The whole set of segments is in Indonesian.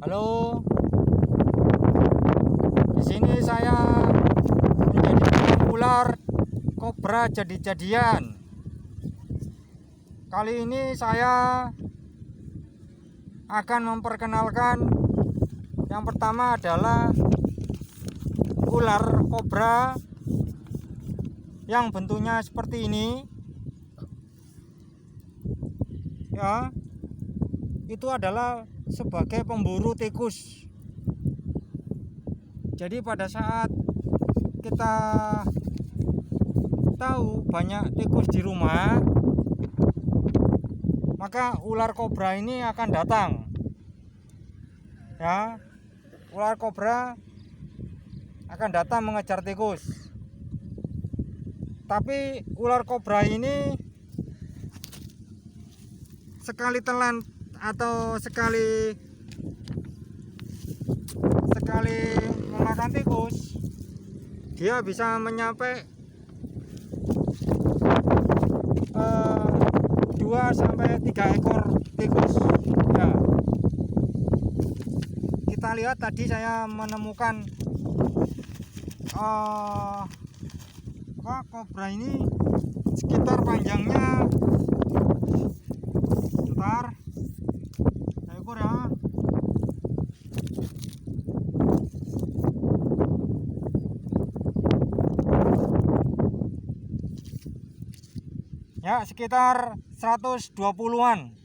Halo, di sini saya menjadi ular kobra jadi-jadian. Kali ini saya akan memperkenalkan yang pertama adalah ular kobra yang bentuknya seperti ini. Ya, itu adalah sebagai pemburu tikus. Jadi pada saat kita tahu banyak tikus di rumah, maka ular kobra ini akan datang. Ya, ular kobra akan datang mengejar tikus. Tapi ular kobra ini sekali telan atau sekali memakan tikus, dia bisa mencapai 2 sampai 3 ekor tikus. Ya, kita lihat tadi saya menemukan kobra ini sekitar panjangnya ekor ya sekitar 120-an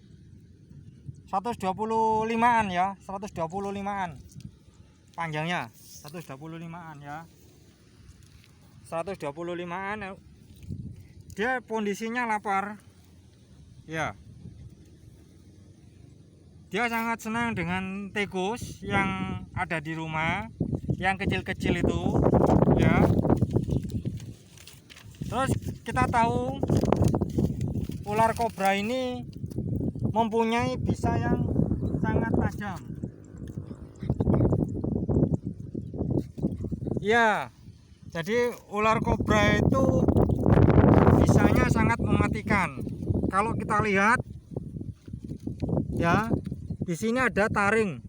125-an ya, 125-an panjangnya, 125-an ya, 125-an. Dia kondisinya lapar ya. Dia sangat senang dengan tikus yang ada di rumah, yang kecil-kecil itu ya. Terus kita tahu ular kobra ini mempunyai bisa yang sangat tajam. Ya, jadi ular kobra itu bisanya sangat mematikan. Kalau kita lihat ya, di sini ada taring,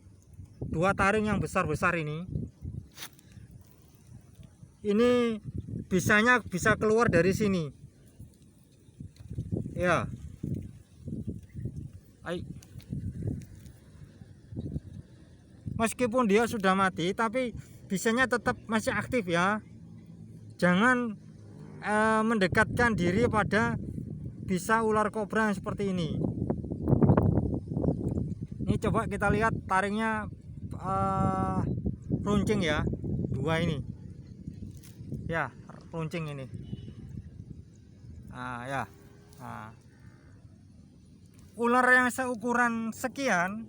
2 taring yang besar-besar ini. Ini bisanya bisa keluar dari sini. Ya. Meskipun dia sudah mati, tapi bisanya tetap masih aktif ya. Jangan mendekatkan diri pada bisa ular kobra yang seperti ini. Ini coba kita lihat taringnya runcing ya, 2 ini. Ya, runcing ini. Ya. Ular yang seukuran sekian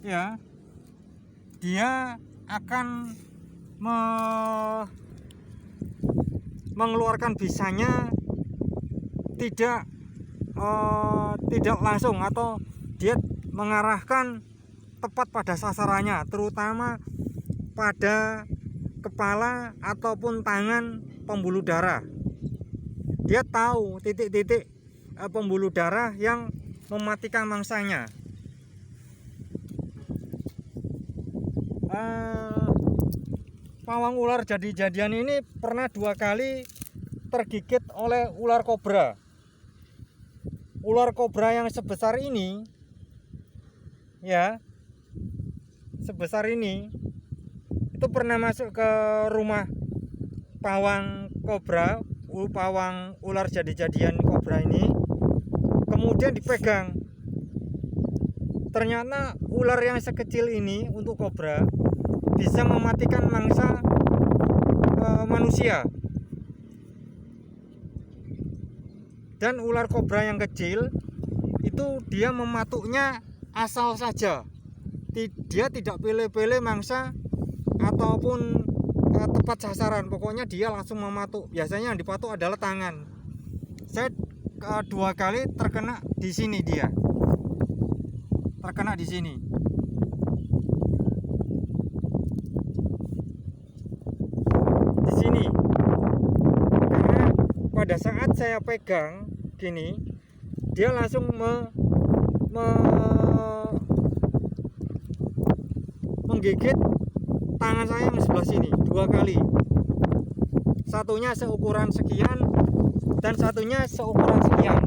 ya, dia akan mengeluarkan bisanya tidak langsung, atau dia mengarahkan tepat pada sasarannya, terutama pada kepala ataupun tangan pembuluh darah. Dia tahu titik-titik pembuluh darah yang mematikan mangsanya. Pawang ular jadi-jadian ini pernah 2 kali tergigit oleh ular kobra. Ular kobra yang sebesar ini ya, sebesar ini itu pernah masuk ke rumah pawang kobra, pawang ular jadi-jadian kobra ini, kemudian dipegang. Ternyata ular yang sekecil ini untuk kobra bisa mematikan mangsa manusia. Dan ular kobra yang kecil itu dia mematuknya asal saja. Dia tidak pilih-pilih mangsa ataupun tepat sasaran. Pokoknya dia langsung mematuk. Biasanya yang dipatuk adalah tangan. Saya 2 kali terkena di sini, dia terkena di sini. Di sini. Karena pada saat saya pegang gini, dia langsung menggigit tangan saya yang sebelah sini 2 kali. Satunya seukuran sekian dan satunya seukuran sekian.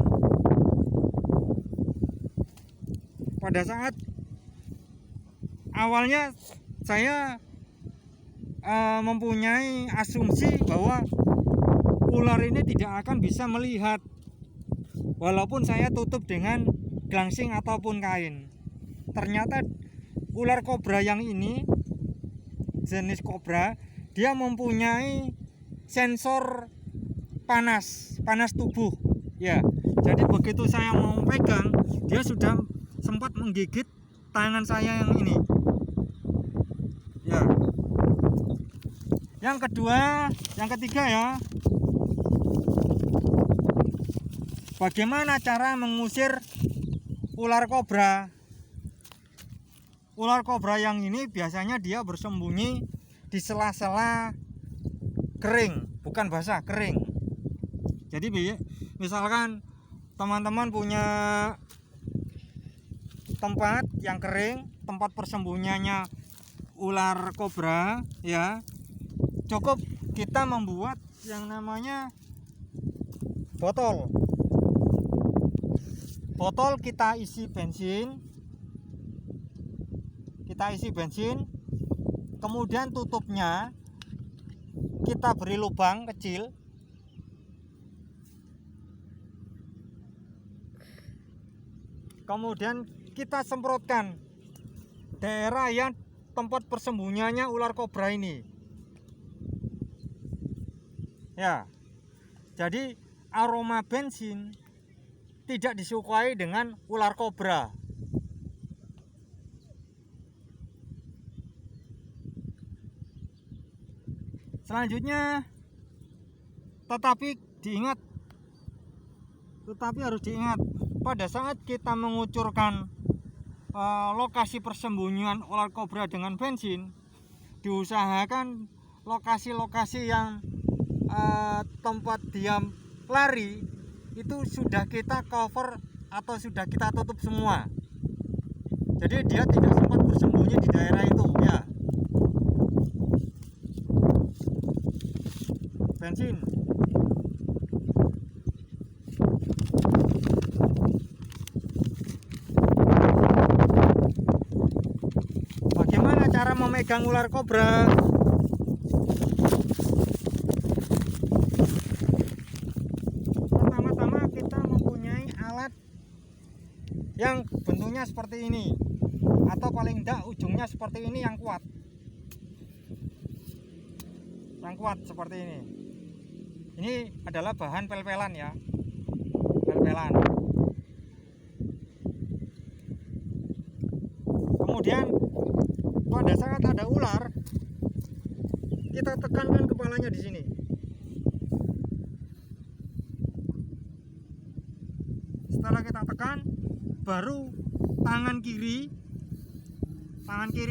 Pada saat awalnya saya mempunyai asumsi bahwa ular ini tidak akan bisa melihat walaupun saya tutup dengan glangsing ataupun kain. Ternyata ular kobra yang ini, jenis kobra, dia mempunyai sensor panas tubuh ya. Jadi begitu saya mau pegang, dia sudah sempat menggigit tangan saya yang ini ya. Yang ketiga ya, bagaimana cara mengusir ular kobra. Ular kobra yang ini biasanya dia bersembunyi di sela-sela kering, bukan basah, kering. Jadi misalkan teman-teman punya tempat yang kering, tempat persembunyiannya ular kobra ya, cukup kita membuat yang namanya botol kita isi bensin, kemudian tutupnya kita beri lubang kecil, kemudian kita semprotkan daerah yang tempat persembunyiannya ular kobra ini ya. Jadi aroma bensin tidak disukai dengan ular kobra. Selanjutnya tetapi harus diingat pada saat kita mengucurkan lokasi persembunyian ular kobra dengan bensin, diusahakan lokasi-lokasi yang tempat dia lari itu sudah kita cover atau sudah kita tutup semua. Jadi dia tidak sempat bersembunyi di daerah itu ya. Bensin. Bagaimana cara memegang ular kobra? Pertama-tama kita mempunyai alat yang bentuknya seperti ini, atau paling tidak ujungnya seperti ini, yang kuat seperti ini. Ini adalah bahan pel-pelan ya, pel-pelan. Kemudian pada saat ada ular, kita tekankan kepalanya di sini. Setelah kita tekan, baru tangan kiri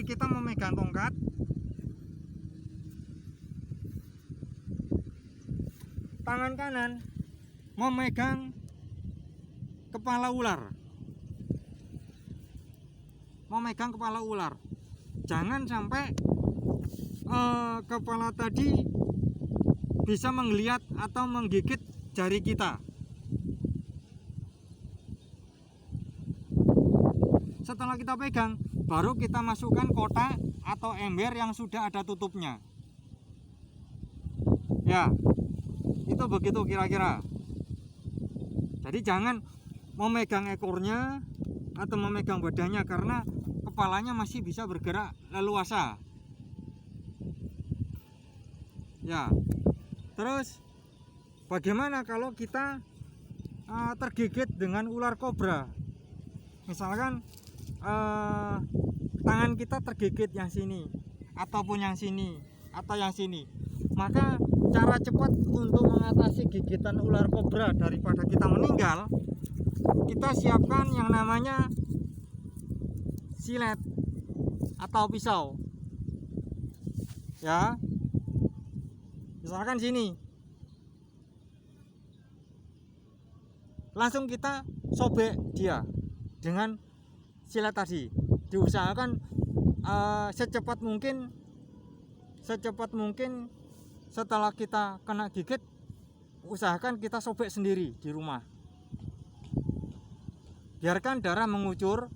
kita memegang tongkat, tangan kanan memegang kepala ular. Jangan sampai kepala tadi bisa menggeliat atau menggigit jari kita. Setelah kita pegang, baru kita masukkan kotak atau ember yang sudah ada tutupnya ya. Itu begitu kira-kira. Jadi jangan memegang ekornya atau memegang badannya, karena kepalanya masih bisa bergerak leluasa ya. Terus bagaimana kalau kita tergigit dengan ular kobra? Misalkan tangan kita tergigit yang sini ataupun yang sini atau yang sini, maka cara cepat untuk mengatasi gigitan ular kobra daripada kita meninggal, kita siapkan yang namanya silet atau pisau ya. Misalkan sini, langsung kita sobek dia dengan silet tadi. Diusahakan secepat mungkin setelah kita kena gigit, usahakan kita sobek sendiri di rumah. Biarkan darah mengucur.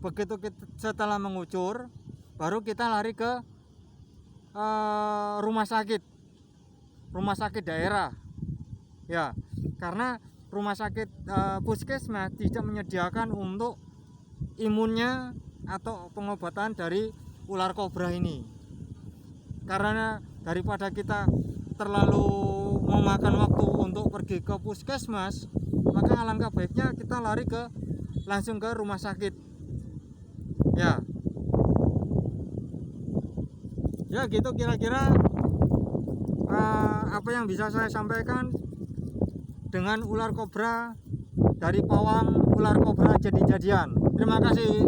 Begitu setelah mengucur, baru kita lari ke rumah sakit daerah. Ya, karena rumah sakit puskesmas tidak menyediakan untuk imunnya atau pengobatan dari ular kobra ini. Karena daripada kita terlalu memakan waktu untuk pergi ke puskesmas, maka alangkah baiknya kita lari langsung ke rumah sakit. Ya gitu kira-kira apa yang bisa saya sampaikan dengan ular kobra dari pawang ular kobra jadi-jadian. Terima kasih.